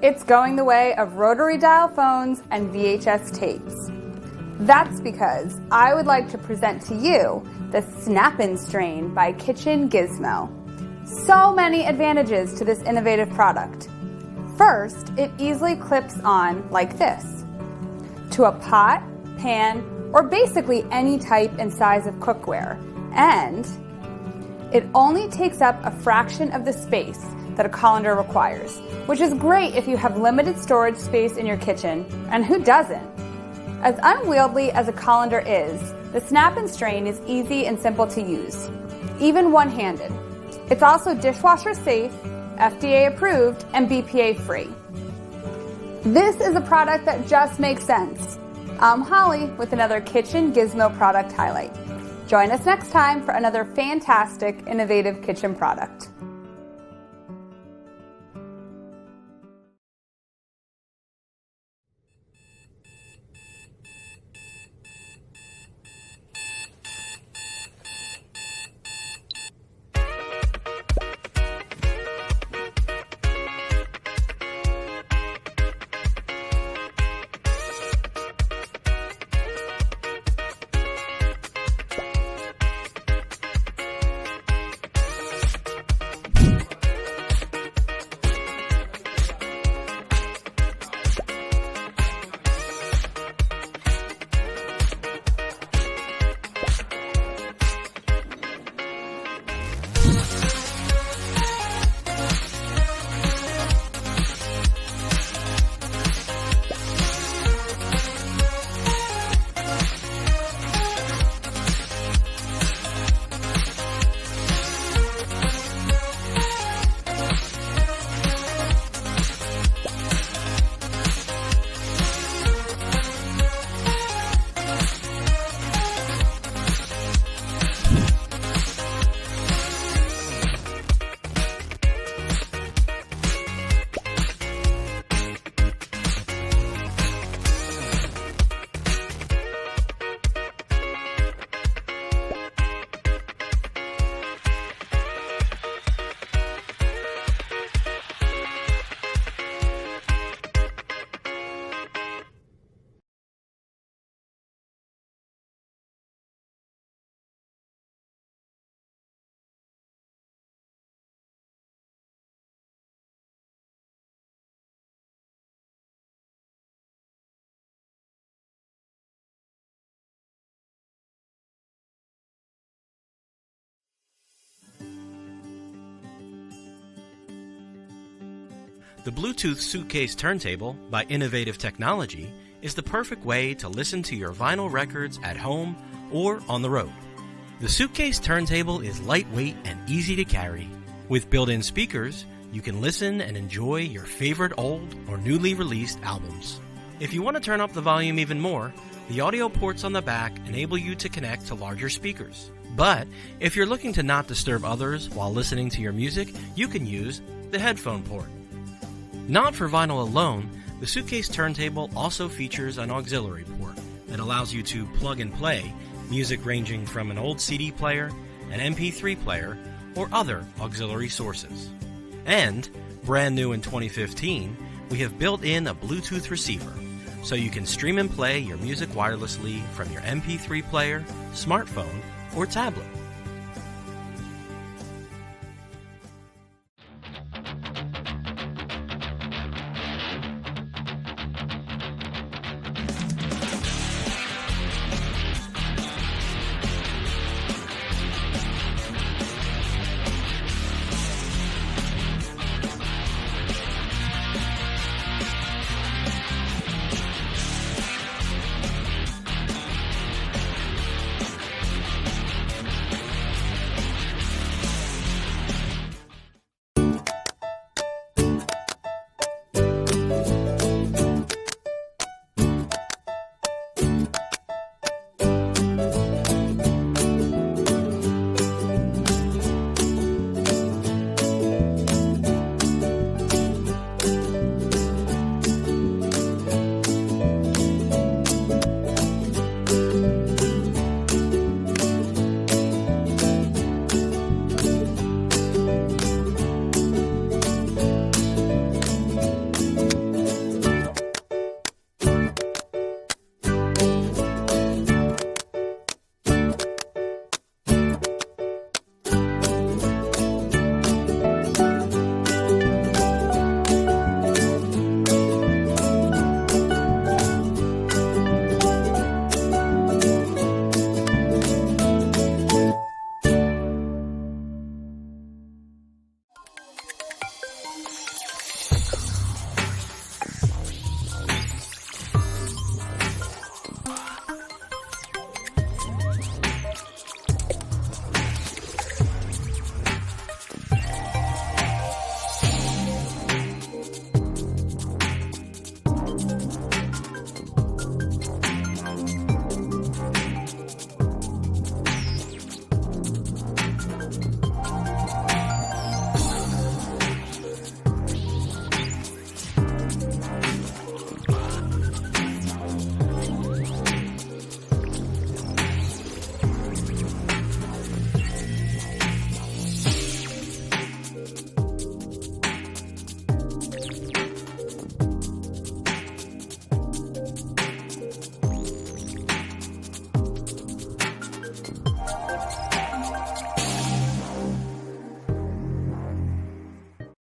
It's going the way of rotary dial phones and VHS tapes. That's because I would like to present to you the Snap-in strain by Kitchen Gizmo. So many advantages to this innovative product. First, it easily clips on like this to a pot, pan, or basically any type and size of cookware. And it only takes up a fraction of the space that a colander requires, which is great if you have limited storage space in your kitchen, and who doesn't? As unwieldy as a colander is, the Snap-in strain is easy and simple to use, even one-handed. It's also dishwasher safe, FDA approved, and BPA free. This is a product that just makes sense. I'm Holly with another Kitchen Gizmo product highlight. Join us next time for another fantastic, innovative kitchen product. The Bluetooth Suitcase Turntable by Innovative Technology is the perfect way to listen to your vinyl records at home or on the road. The Suitcase Turntable is lightweight and easy to carry. With built-in speakers, you can listen and enjoy your favorite old or newly released albums. If you want to turn up the volume even more, the audio ports on the back enable you to connect to larger speakers. But if you're looking to not disturb others while listening to your music, you can use the headphone port. Not for vinyl alone, the Suitcase Turntable also features an auxiliary port that allows you to plug and play music ranging from an old CD player, an MP3 player, or other auxiliary sources. And, brand new in 2015, we have built in a Bluetooth receiver, so you can stream and play your music wirelessly from your MP3 player, smartphone, or tablet.